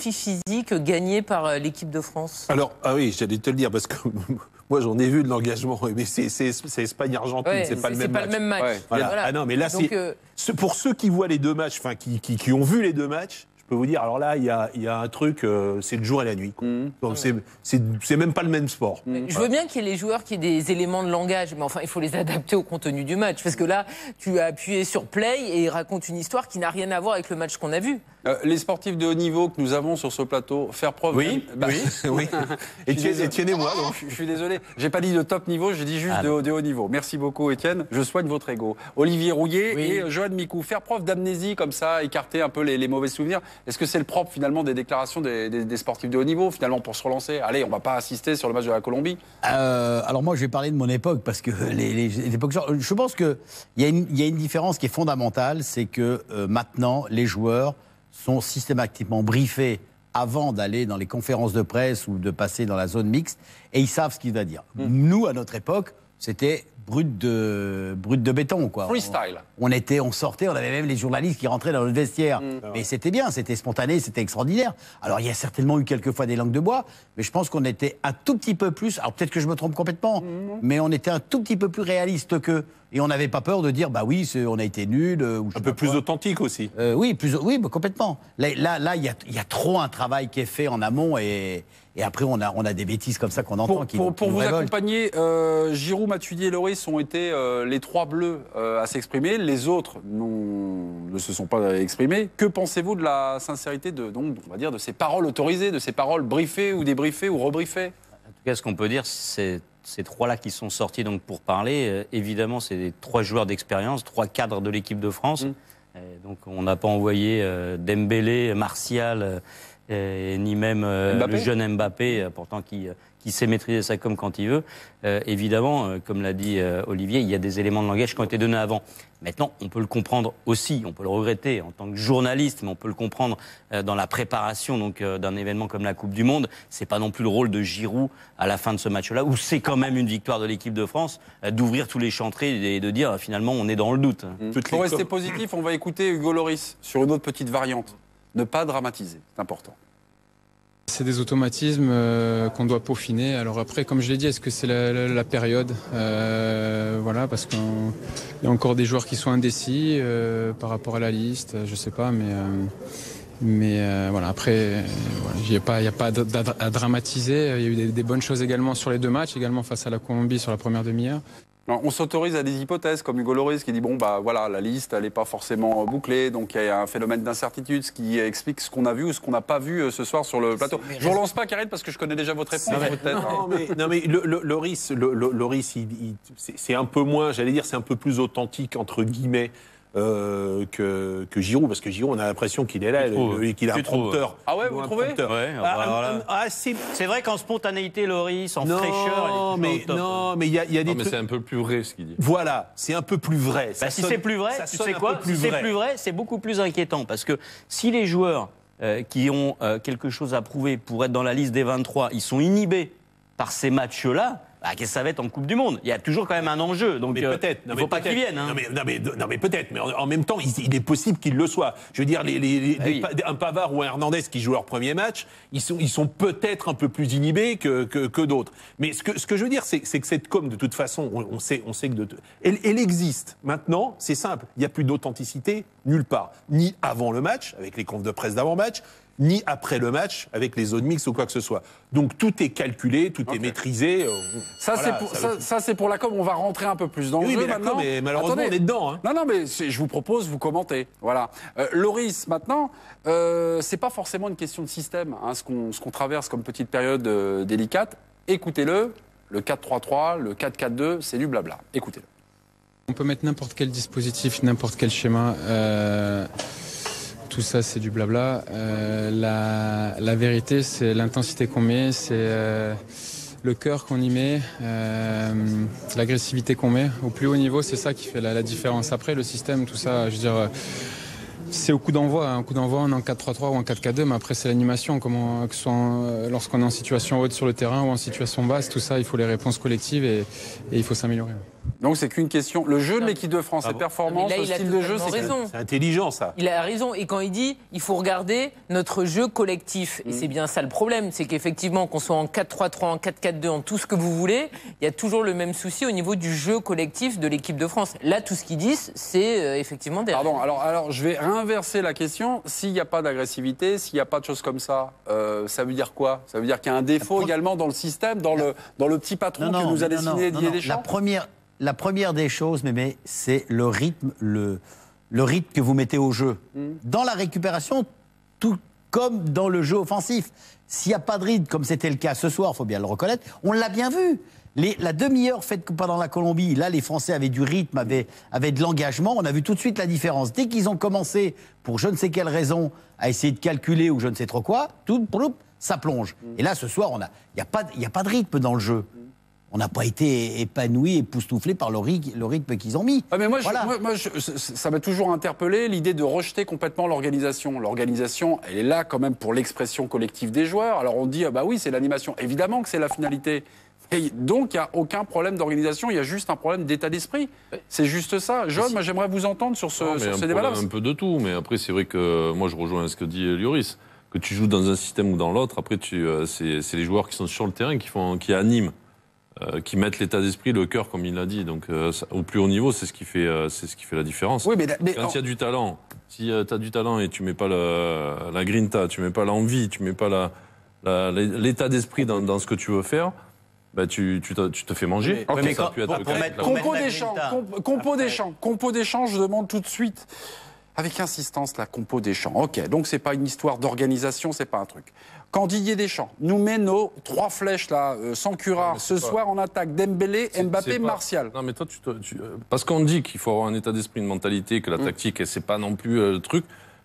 défi physique gagné par l'équipe de France? Alors, ah oui, j'allais te le dire, parce que moi j'en ai vu de l'engagement, mais c'est Espagne-Argentine, Ouais, c'est pas le même match. C'est pas le même match. Ouais. Voilà. Voilà. Ah non, mais là, Donc, pour ceux qui voient les deux matchs, enfin qui ont vu les deux matchs, je peux vous dire, alors là, il y a un truc, c'est le jour et la nuit. Donc c'est même pas le même sport. Je veux bien qu'il y ait les joueurs qui aient des éléments de langage, mais enfin, il faut les adapter au contenu du match. Parce que là, tu as appuyé sur play et il raconte une histoire qui n'a rien à voir avec le match qu'on a vu. Les sportifs de haut niveau que nous avons sur ce plateau, faire preuve... Oui. Étienne et moi. Donc. Je suis désolé, j'ai pas dit de top niveau, j'ai dit juste de haut niveau. Merci beaucoup Étienne, je soigne votre ego. Olivier Rouillet et Johan Micou, faire preuve d'amnésie comme ça, écarter un peu les mauvais souvenirs. Est-ce que c'est le propre finalement des déclarations des sportifs de haut niveau finalement pour se relancer? Allez, on va pas assister sur le match de la Colombie. Alors moi je vais parler de mon époque parce que les époques, je pense qu'il y a une différence qui est fondamentale, c'est que maintenant les joueurs sont systématiquement briefés avant d'aller dans les conférences de presse ou de passer dans la zone mixte, et ils savent ce qu'il va dire. Nous, à notre époque, c'était brut de béton, quoi. Freestyle. On sortait, on avait même les journalistes qui rentraient dans le vestiaire. Mais c'était bien, c'était spontané, c'était extraordinaire. Alors, il y a certainement eu quelquefois des langues de bois, mais je pense qu'on était un tout petit peu plus, alors peut-être que je me trompe complètement, mais on était un tout petit peu plus réaliste qu'eux. Et on n'avait pas peur de dire, bah oui, on a été nuls. Un peu plus authentique aussi. Oui, bah, complètement. Là, il y a trop un travail qui est fait en amont et après, on a des bêtises comme ça qu'on entend. Pour vous accompagner, Giroud, Matuidi et Lloris ont été les trois bleus à s'exprimer. Les autres ne se sont pas exprimés. Que pensez-vous de la sincérité on va dire, de ces paroles autorisées, de ces paroles briefées ou débriefées ou rebriefées? En tout cas, ce qu'on peut dire, c'est ces trois-là qui sont sortis donc pour parler. Évidemment, c'est des trois joueurs d'expérience, trois cadres de l'équipe de France. Donc, on n'a pas envoyé Dembélé, Martial, ni même le jeune Mbappé, pourtant qui sait maîtriser ça comme quand il veut. Évidemment, comme l'a dit Olivier, il y a des éléments de langage qui ont été donnés avant. Maintenant, on peut le comprendre aussi, on peut le regretter en tant que journaliste, mais on peut le comprendre dans la préparation donc d'un événement comme la Coupe du Monde. C'est pas non plus le rôle de Giroud à la fin de ce match-là, où c'est quand même une victoire de l'équipe de France, d'ouvrir tous les chantiers et de dire finalement on est dans le doute. Pour rester positif, on va écouter Hugo Lloris sur une autre petite variante. Ne pas dramatiser, c'est important. C'est des automatismes qu'on doit peaufiner. Alors après, comme je l'ai dit, est-ce que c'est la période voilà, parce qu'il y a encore des joueurs qui sont indécis par rapport à la liste, je sais pas, mais voilà, après, il n'y a pas à dramatiser. Il y a eu des bonnes choses également sur les deux matchs, également face à la Colombie sur la première demi-heure. Alors, on s'autorise à des hypothèses, comme Hugo Lloris qui dit bon bah voilà, la liste elle n'est pas forcément bouclée, donc il y a un phénomène d'incertitude, ce qui explique ce qu'on a vu ou ce qu'on n'a pas vu ce soir sur le plateau. Je ne relance pas Karine parce que je connais déjà votre réponse peut-être. Non mais Lloris, c'est un peu moins, j'allais dire, c'est un peu plus authentique entre guillemets. Que Giroud, parce que Giroud, on a l'impression qu'il est là, qu'il a un prompteur. Ah ouais, vous trouvez? C'est vrai qu'en spontanéité, Lloris, en fraîcheur... Non, mais il y a des trucs... mais c'est un peu plus vrai ce qu'il dit. Voilà, c'est un peu plus vrai. Si c'est plus vrai, tu sais quoi? Si c'est plus vrai, c'est beaucoup plus inquiétant, parce que si les joueurs qui ont quelque chose à prouver pour être dans la liste des 23, ils sont inhibés par ces matchs-là, qu'est-ce que ça va être en Coupe du Monde? Il y a toujours quand même un enjeu, donc il ne faut pas qu'ils viennent. Hein. Non mais peut-être, mais en même temps, il est possible qu'ils le soient. Je veux dire, un Pavard ou un Hernandez qui jouent leur premier match, ils sont peut-être un peu plus inhibés que d'autres. Mais ce que je veux dire, c'est que cette com, de toute façon, on sait que elle existe. Maintenant, c'est simple, il n'y a plus d'authenticité nulle part. Ni avant le match, avec les confs de presse d'avant-match, ni après le match avec les zones mixtes ou quoi que ce soit. Donc tout est calculé, tout est maîtrisé. Ça c'est pour la com, on va rentrer un peu plus dans le jeu maintenant. Mais malheureusement on est dedans. Hein. Non mais je vous propose, vous commentez. Voilà. Lloris, maintenant, c'est pas forcément une question de système, hein, ce qu'on traverse comme petite période délicate. Écoutez-le, le 4-3-3, le 4-4-2, c'est du blabla. Écoutez-le. On peut mettre n'importe quel dispositif, n'importe quel schéma. Tout ça, c'est du blabla. La vérité, c'est l'intensité qu'on met, c'est le cœur qu'on y met, l'agressivité qu'on met. Au plus haut niveau, c'est ça qui fait la différence. Après, le système, tout ça, je veux dire, c'est au coup d'envoi. Un coup d'envoi, on est en 4-3-3 ou en 4-4-2, mais après, c'est l'animation. Que ce soit lorsqu'on est en situation haute sur le terrain ou en situation basse, tout ça, il faut les réponses collectives et il faut s'améliorer. Donc c'est qu'une question. Le jeu de l'équipe de France, ses performances, Mais là, le il a style de jeu, totalement raison. C'est intelligent, ça. Il a raison. Et quand il dit il faut regarder notre jeu collectif, et c'est bien ça le problème, c'est qu'effectivement, qu'on soit en 4-3-3, en 4-4-2, en tout ce que vous voulez, il y a toujours le même souci au niveau du jeu collectif de l'équipe de France. Là, tout ce qu'ils disent, c'est effectivement des... Pardon, alors je vais réinverser la question. S'il n'y a pas d'agressivité, s'il n'y a pas de choses comme ça, ça veut dire quoi? Ça veut dire qu'il y a un défaut également dans le système, dans le petit patron que nous a dessiné Didier Deschamps? La première des choses, mais c'est le rythme, le rythme que vous mettez au jeu. Dans la récupération, tout comme dans le jeu offensif. S'il n'y a pas de rythme, comme c'était le cas ce soir, il faut bien le reconnaître, on l'a bien vu. La demi-heure faite pendant la Colombie, là, les Français avaient du rythme, avaient de l'engagement. On a vu tout de suite la différence. Dès qu'ils ont commencé, pour je ne sais quelle raison, à essayer de calculer ou je ne sais trop quoi, tout, ça plonge. Et là, ce soir, il n'y a pas de rythme dans le jeu. On n'a pas été épanoui, époustouflé par le rythme qu'ils ont mis. Ah mais moi, Voilà. ça m'a toujours interpellé l'idée de rejeter complètement l'organisation. L'organisation, elle est là quand même pour l'expression collective des joueurs. Alors on dit, ah bah oui, c'est l'animation. Évidemment que c'est la finalité. Et donc il n'y a aucun problème d'organisation, il y a juste un problème d'état d'esprit. C'est juste ça. John, moi j'aimerais vous entendre sur ce débat-là. Un peu de tout, mais après c'est vrai que moi je rejoins ce que dit Lloris. Que tu joues dans un système ou dans l'autre, après c'est les joueurs qui sont sur le terrain qui animent. Qui mettent l'état d'esprit, le cœur, comme il l'a dit. Donc, au plus haut niveau, c'est ce qui fait la différence. Oui, mais quand il y a du talent, si tu as du talent et tu mets pas la grinta, tu mets pas l'envie, tu mets pas l'état d'esprit dans ce que tu veux faire, bah tu te fais manger. Okay. Ça a pu être Compo d'échange, je demande tout de suite. Avec insistance, la compo des champs. Ok, donc c'est pas une histoire d'organisation, c'est pas un truc. Quand Didier Deschamps nous met nos 3 flèches là, sans curare, ce soir en attaque, Dembélé, Mbappé, Martial. Non mais toi, parce qu'on dit qu'il faut avoir un état d'esprit, une mentalité, que la tactique, c'est pas non plus le truc.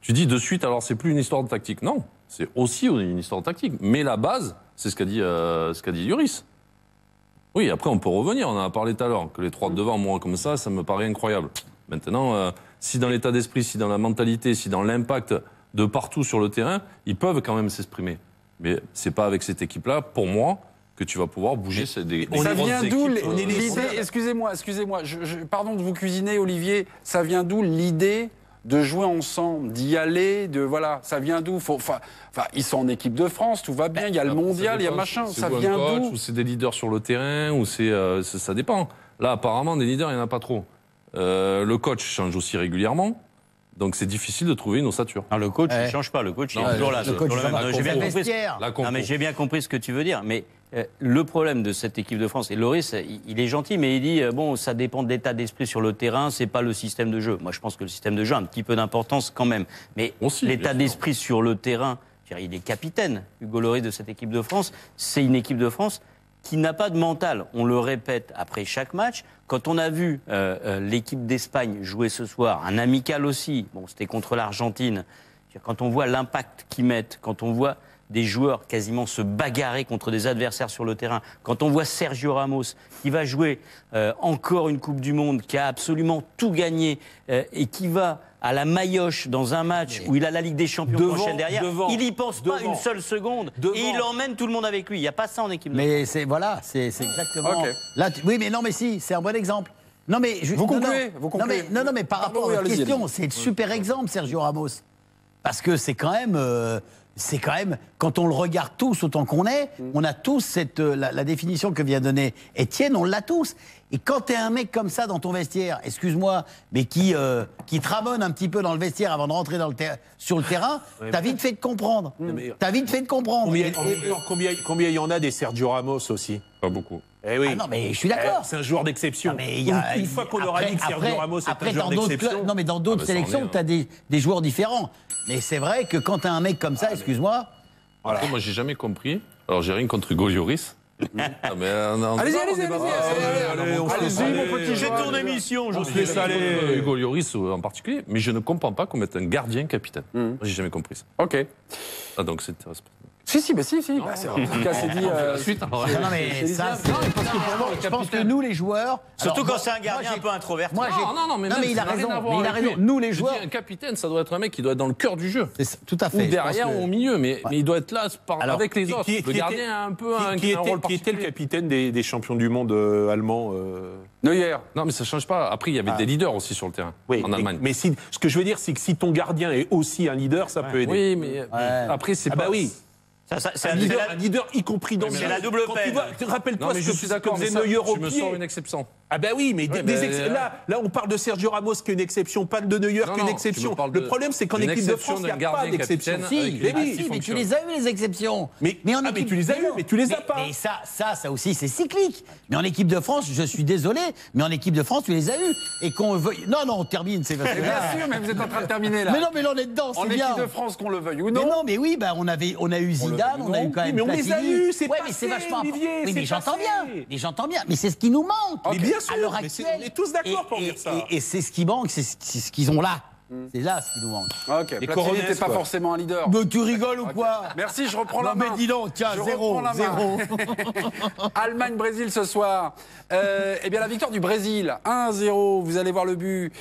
Tu dis de suite, alors c'est plus une histoire de tactique. Non, c'est aussi une histoire de tactique. Mais la base, c'est ce qu'a dit Lloris. Oui, après on peut revenir, on en a parlé tout à l'heure, que les 3 de devant, moi comme ça me paraît incroyable. Maintenant, si dans l'état d'esprit, si dans la mentalité, si dans l'impact de partout sur le terrain, ils peuvent quand même s'exprimer. Mais c'est pas avec cette équipe-là, pour moi, que tu vas pouvoir bouger. Ça vient d'où l'idée? Excusez-moi, pardon de vous cuisiner, Olivier. Ça vient d'où l'idée de jouer ensemble, d'y aller, voilà, ça vient d'où? Enfin, ils sont en équipe de France, tout va bien, il y a le mondial, il y a machin, ça vient d'où? Ou c'est des leaders sur le terrain, ou ça dépend. Là, apparemment, des leaders, il n'y en a pas trop. Le coach change aussi régulièrement. Donc c'est difficile de trouver une ossature. Le coach ne change pas, le coach il est toujours là. J'ai bien compris ce que tu veux dire. Mais le problème de cette équipe de France, et Lloris, il est gentil, mais il dit bon, ça dépend de l'état d'esprit sur le terrain, c'est pas le système de jeu. Moi je pense que le système de jeu a un petit peu d'importance quand même. Mais l'état d'esprit sur le terrain, il est capitaine, Hugo Lloris, de cette équipe de France. C'est une équipe de France qui n'a pas de mental. On le répète après chaque match. Quand on a vu l'équipe d'Espagne jouer ce soir, un amical aussi, bon, c'était contre l'Argentine, quand on voit l'impact qu'ils mettent, quand on voit des joueurs quasiment se bagarrer contre des adversaires sur le terrain, quand on voit Sergio Ramos qui va jouer encore une Coupe du Monde, qui a absolument tout gagné et qui va à la maillotche dans un match où il a la Ligue des Champions prochaine derrière, il n'y pense pas une seule seconde et il emmène tout le monde avec lui. Il n'y a pas ça en équipe de France. Mais c'est exactement... Okay. Là, oui, mais non, mais si, c'est un bon exemple. Non, mais vous concluez. Non, mais par rapport à la question, c'est le super exemple, Sergio Ramos. Parce que c'est quand même, quand on le regarde tous autant qu'on est, on a tous la définition que vient donner Étienne, on l'a tous. Et quand t'es un mec comme ça dans ton vestiaire, excuse-moi, mais qui tramonne un petit peu dans le vestiaire avant de rentrer sur le terrain, t'as vite fait de comprendre. T'as vite fait de comprendre. Combien il y en a des Sergio Ramos aussi? Pas beaucoup. Eh oui. Ah non, mais je suis d'accord. C'est un joueur d'exception. Une fois qu'on aura dit que Sergio Ramos est un joueur d'exception... Non, mais dans d'autres sélections, tu as des joueurs différents. Mais c'est vrai que quand tu as un mec comme ça, excuse-moi... Voilà. Après, moi, j'ai jamais compris. Alors, j'ai rien contre Hugo Lloris. Allez-y, mon petit. J'ai ton émission, je suis allé. Hugo Lloris en particulier, mais je ne comprends pas qu'on mette un gardien capitaine. J'ai jamais compris ça. Ok. Ah, donc c'est intéressant. Si. Bah, c'est- en tout cas, c'est dit. Ensuite, alors, Non, mais ça, c'est- je pense que nous, les joueurs. Surtout Alors, quand c'est un gardien moi, un peu introverti. Moi, j'ai- non, mais non, même, mais il a ça n'a rien raison. à voir Mais il a avec raison. lui. Nous, les Je dis, joueurs. un capitaine, ça doit être un mec qui doit être dans le cœur du jeu. Tout à fait. Ou Je pense derrière que- ou au milieu, mais il doit être là Alors, avec les autres. Le gardien a un peu un rôle qui était le particulier. capitaine des champions du monde allemands Neuer. Non, mais ça change pas. Après, il y avait des leaders aussi sur le terrain en Allemagne. Mais ce que je veux dire, c'est que si ton gardien est aussi un leader, ça peut aider. Oui, mais après, c'est Ah pas. bah oui. C'est Un leader, y compris dans c'est la double peine. Rappelle-toi Non, mais ce je que suis d'accord, mais faisait ça, Neuer au tu me pied. sors une exception. Ah bah oui, mais là, on parle de Sergio Ramos qui est une exception, pas de Neuer qui est une exception. Le problème, c'est qu'en d'une équipe de exception France, il n'y a d'un pas gardien d'exception. capitaine Si, avec mais, les- si, qui mais tu fonctionne. les as eu les exceptions. Mais en mais tu les as eu, mais tu les as pas. Mais ça aussi, c'est cyclique. Mais en équipe de France, je suis désolé, mais en équipe de France, tu les as eu. Et qu'on veuille. Non, on termine, c'est parce que Bien là- sûr, mais vous êtes en train de terminer là. Mais non, mais là, on est dedans, En c'est bien. équipe de France, qu'on le veuille ou Mais non. non, mais oui, bah, on a eu Zidane, on a eu quand même mais on les a Platini. eus, c'est ouais, passé, mais c'est vachement. Olivier, oui, c'est mais j'entends passé. bien. Mais j'entends bien. Mais c'est ce qui nous manque. Mais bien sûr, à l'heure mais c'est- actuelle. on est tous d'accord pour dire ça. Et c'est ce qui manque, c'est ce qu'ils ont là. C'est là ce qui nous manque. Ok, Platini Coronets, n'était pas quoi. forcément un leader. Mais tu rigoles ou quoi? Merci, je reprends Non, la main. mais dis donc, tiens, Je zéro, reprends la main. zéro. Allemagne-Brésil ce soir. Eh bien, la victoire du Brésil, 1-0. Vous allez voir le but